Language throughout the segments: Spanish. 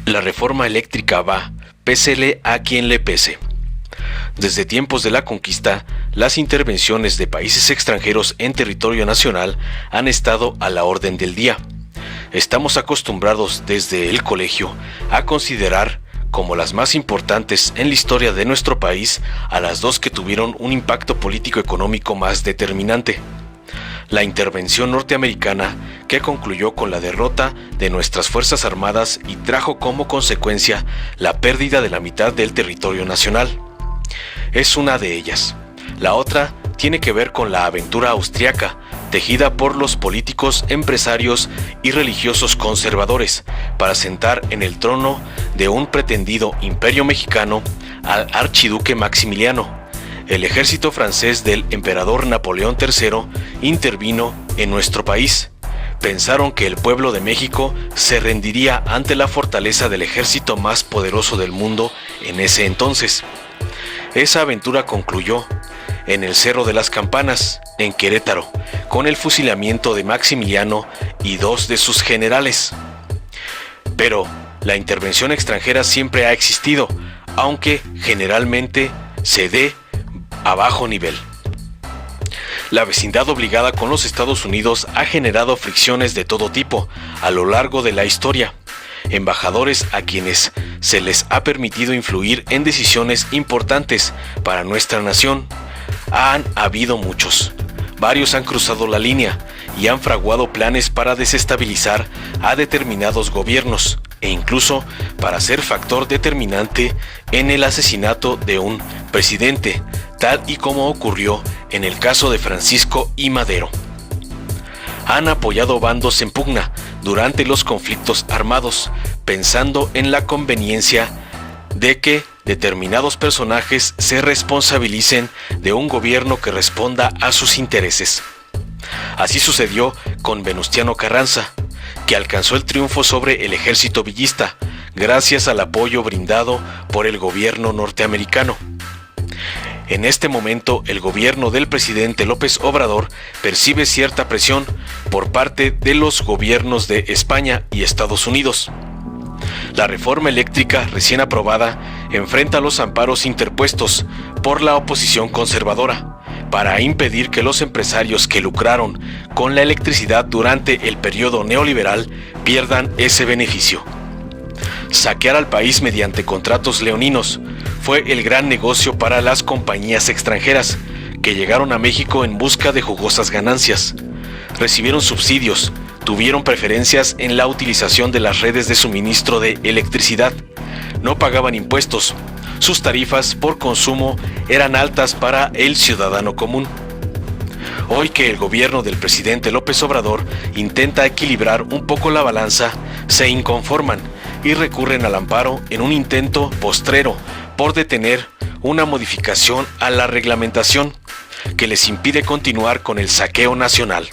La reforma eléctrica va, pésele a quien le pese. Desde tiempos de la conquista, las intervenciones de países extranjeros en territorio nacional han estado a la orden del día. Estamos acostumbrados desde el colegio a considerar como las más importantes en la historia de nuestro país a las dos que tuvieron un impacto político-económico más determinante. La intervención norteamericana, que concluyó con la derrota de nuestras Fuerzas Armadas y trajo como consecuencia la pérdida de la mitad del territorio nacional. Es una de ellas. La otra tiene que ver con la aventura austriaca, tejida por los políticos, empresarios y religiosos conservadores, para sentar en el trono de un pretendido imperio mexicano al archiduque Maximiliano. El ejército francés del emperador Napoleón III intervino en nuestro país. Pensaron que el pueblo de México se rendiría ante la fortaleza del ejército más poderoso del mundo en ese entonces. Esa aventura concluyó en el Cerro de las Campanas, en Querétaro, con el fusilamiento de Maximiliano y 2 de sus generales. Pero la intervención extranjera siempre ha existido, aunque generalmente se dé a bajo nivel. La vecindad obligada con los Estados Unidos ha generado fricciones de todo tipo a lo largo de la historia. Embajadores a quienes se les ha permitido influir en decisiones importantes para nuestra nación. Han habido muchos. Varios han cruzado la línea y han fraguado planes para desestabilizar a determinados gobiernos e incluso para ser factor determinante en el asesinato de un presidente, tal y como ocurrió en el caso de Francisco I. Madero. Han apoyado bandos en pugna durante los conflictos armados, pensando en la conveniencia de que determinados personajes se responsabilicen de un gobierno que responda a sus intereses. Así sucedió con Venustiano Carranza, que alcanzó el triunfo sobre el ejército villista, gracias al apoyo brindado por el gobierno norteamericano. En este momento, el gobierno del presidente López Obrador percibe cierta presión por parte de los gobiernos de España y Estados Unidos. La reforma eléctrica recién aprobada enfrenta los amparos interpuestos por la oposición conservadora para impedir que los empresarios que lucraron con la electricidad durante el periodo neoliberal pierdan ese beneficio. Saquear al país mediante contratos leoninos fue el gran negocio para las compañías extranjeras que llegaron a México en busca de jugosas ganancias. Recibieron subsidios, tuvieron preferencias en la utilización de las redes de suministro de electricidad, no pagaban impuestos, sus tarifas por consumo eran altas para el ciudadano común. Hoy que el gobierno del presidente López Obrador intenta equilibrar un poco la balanza, se inconforman y recurren al amparo en un intento postrero por detener una modificación a la reglamentación que les impide continuar con el saqueo nacional.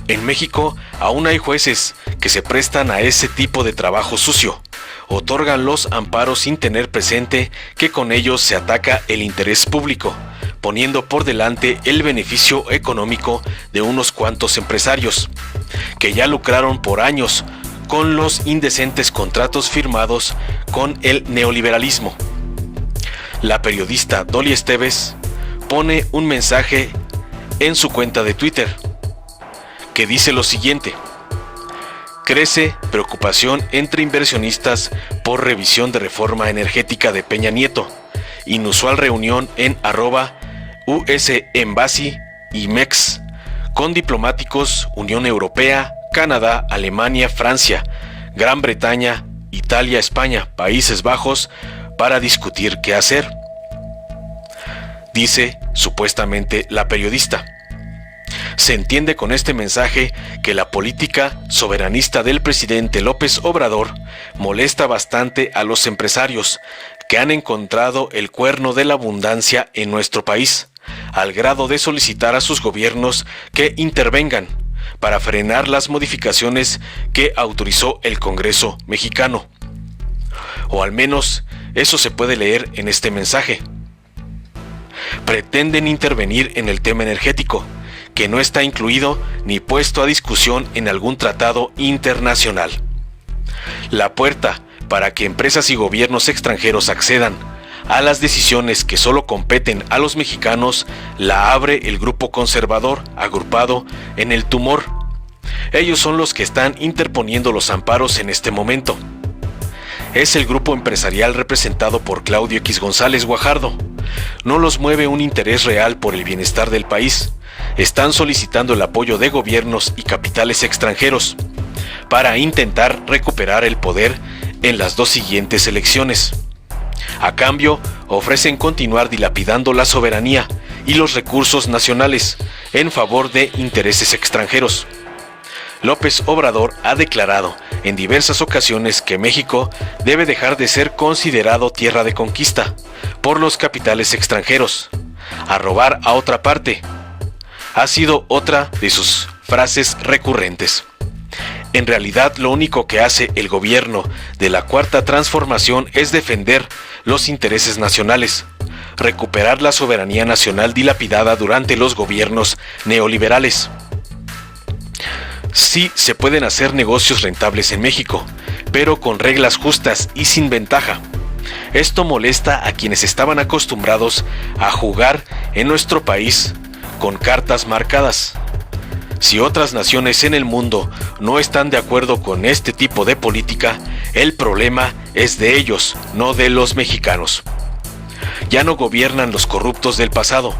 En México aún hay jueces que se prestan a ese tipo de trabajo sucio. Otorgan los amparos sin tener presente que con ellos se ataca el interés público, poniendo por delante el beneficio económico de unos cuantos empresarios, que ya lucraron por años con los indecentes contratos firmados con el neoliberalismo. La periodista Dolly Esteves pone un mensaje en su cuenta de Twitter que dice lo siguiente: crece preocupación entre inversionistas por revisión de reforma energética de Peña Nieto. Inusual reunión en @US Embassy y MEX con diplomáticos Unión Europea, Canadá, Alemania, Francia, Gran Bretaña, Italia, España, Países Bajos para discutir qué hacer. Dice supuestamente la periodista. Se entiende con este mensaje que la política soberanista del presidente López Obrador molesta bastante a los empresarios que han encontrado el cuerno de la abundancia en nuestro país, al grado de solicitar a sus gobiernos que intervengan para frenar las modificaciones que autorizó el Congreso mexicano. O al menos eso se puede leer en este mensaje. Pretenden intervenir en el tema energético, que no está incluido ni puesto a discusión en algún tratado internacional. La puerta para que empresas y gobiernos extranjeros accedan a las decisiones que solo competen a los mexicanos la abre el grupo conservador agrupado en El Tumor. Ellos son los que están interponiendo los amparos en este momento. Es el grupo empresarial representado por Claudio X González Guajardo. No los mueve un interés real por el bienestar del país. Están solicitando el apoyo de gobiernos y capitales extranjeros para intentar recuperar el poder en las dos siguientes elecciones. A cambio, ofrecen continuar dilapidando la soberanía y los recursos nacionales en favor de intereses extranjeros. López Obrador ha declarado en diversas ocasiones que México debe dejar de ser considerado tierra de conquista por los capitales extranjeros, a robar a otra parte. Ha sido otra de sus frases recurrentes. En realidad, lo único que hace el gobierno de la Cuarta Transformación es defender los intereses nacionales, recuperar la soberanía nacional dilapidada durante los gobiernos neoliberales. Sí se pueden hacer negocios rentables en México, pero con reglas justas y sin ventaja. Esto molesta a quienes estaban acostumbrados a jugar en nuestro país con cartas marcadas. Si otras naciones en el mundo no están de acuerdo con este tipo de política, el problema es de ellos, no de los mexicanos. Ya no gobiernan los corruptos del pasado.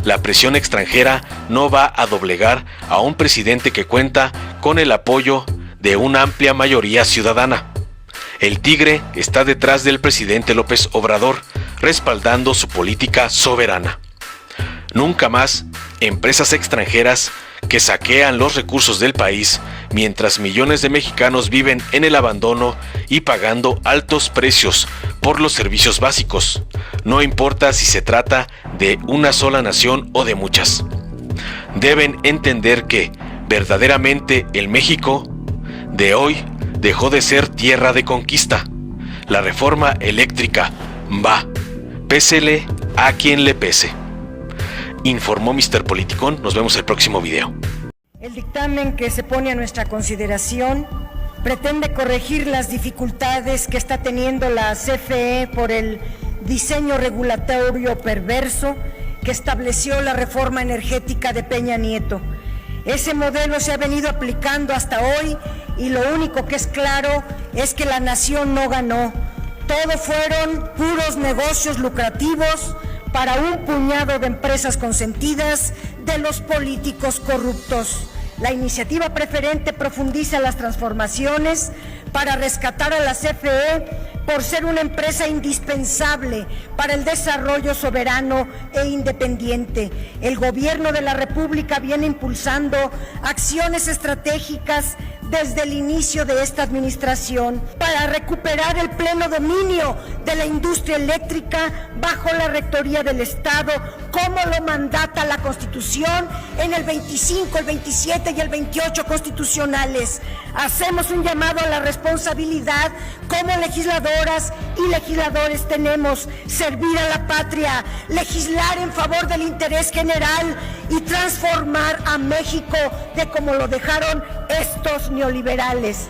La presión extranjera no va a doblegar a un presidente que cuenta con el apoyo de una amplia mayoría ciudadana. El tigre está detrás del presidente López Obrador, respaldando su política soberana. Nunca más empresas extranjeras que saquean los recursos del país, mientras millones de mexicanos viven en el abandono y pagando altos precios por los servicios básicos. No importa si se trata de una sola nación o de muchas. Deben entender que, verdaderamente, el México de hoy dejó de ser tierra de conquista. La reforma eléctrica va, pésele a quien le pese. Informó Mr. Politicón. Nos vemos el próximo video. El dictamen que se pone a nuestra consideración pretende corregir las dificultades que está teniendo la CFE por el diseño regulatorio perverso que estableció la reforma energética de Peña Nieto. Ese modelo se ha venido aplicando hasta hoy y lo único que es claro es que la nación no ganó. Todo fueron puros negocios lucrativos para un puñado de empresas consentidas de los políticos corruptos. La iniciativa preferente profundiza las transformaciones para rescatar a la CFE por ser una empresa indispensable para el desarrollo soberano e independiente. El gobierno de la República viene impulsando acciones estratégicas desde el inicio de esta administración para recuperar el pleno dominio de la industria eléctrica bajo la rectoría del Estado, como lo mandata la Constitución en el 25, el 27 y el 28 constitucionales. Hacemos un llamado a la responsabilidad como legisladoras y legisladores. Tenemos servir a la patria, legislar en favor del interés general y transformar a México de como lo dejaron estos neoliberales.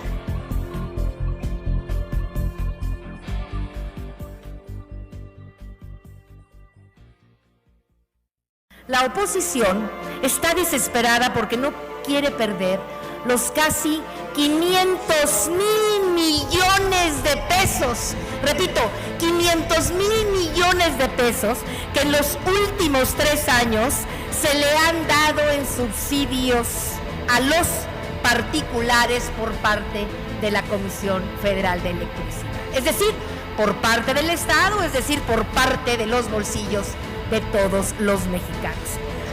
La oposición está desesperada porque no quiere perder los casi 500,000 millones de pesos, repito, 500,000 millones de pesos que en los últimos 3 años se le han dado en subsidios a los particulares por parte de la Comisión Federal de Electricidad. Es decir, por parte del Estado, es decir, por parte de los bolsillos de todos los mexicanos.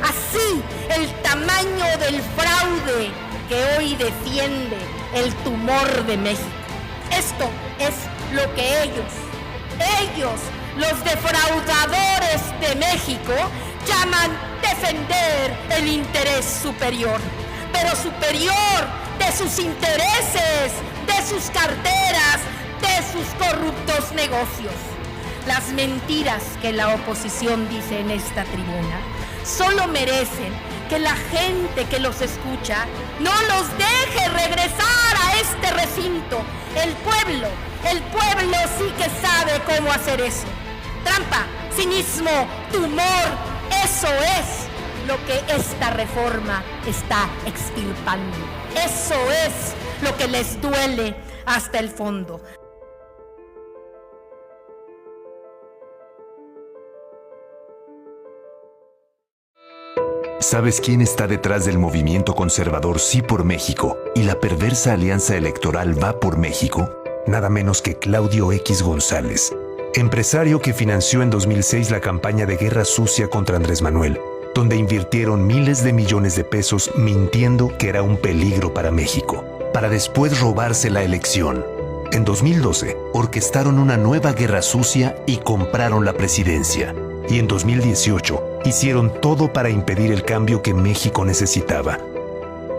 Así, el tamaño del fraude que hoy defiende el tumor de México. Esto es lo que ellos, los defraudadores de México, llaman defender el interés superior, pero superior de sus intereses, de sus carteras, de sus corruptos negocios. Las mentiras que la oposición dice en esta tribuna solo merecen que la gente que los escucha no los deje regresar a este recinto. El pueblo sí que sabe cómo hacer eso. Trampa, cinismo, tumor, eso es lo que esta reforma está extirpando. Eso es lo que les duele hasta el fondo. ¿Sabes quién está detrás del movimiento conservador Sí por México y la perversa alianza electoral Va por México? Nada menos que Claudio X González, empresario que financió en 2006 la campaña de guerra sucia contra Andrés Manuel, donde invirtieron miles de millones de pesos mintiendo que era un peligro para México, para después robarse la elección. En 2012, orquestaron una nueva guerra sucia y compraron la presidencia. Y en 2018, hicieron todo para impedir el cambio que México necesitaba.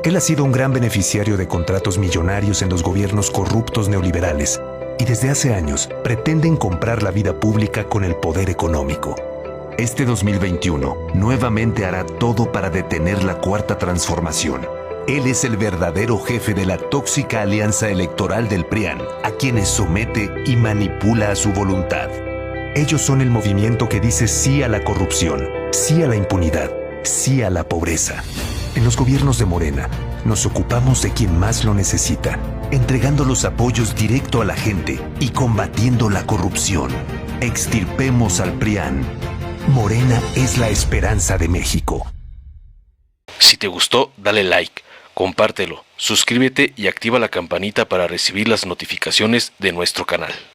Él ha sido un gran beneficiario de contratos millonarios en los gobiernos corruptos neoliberales y desde hace años pretenden comprar la vida pública con el poder económico. Este 2021 nuevamente hará todo para detener la Cuarta Transformación. Él es el verdadero jefe de la tóxica alianza electoral del PRIAN, a quienes somete y manipula a su voluntad. Ellos son el movimiento que dice sí a la corrupción, sí a la impunidad, sí a la pobreza. En los gobiernos de Morena, nos ocupamos de quien más lo necesita, entregando los apoyos directo a la gente y combatiendo la corrupción. Extirpemos al PRIAN. Morena es la esperanza de México. Si te gustó, dale like, compártelo, suscríbete y activa la campanita para recibir las notificaciones de nuestro canal.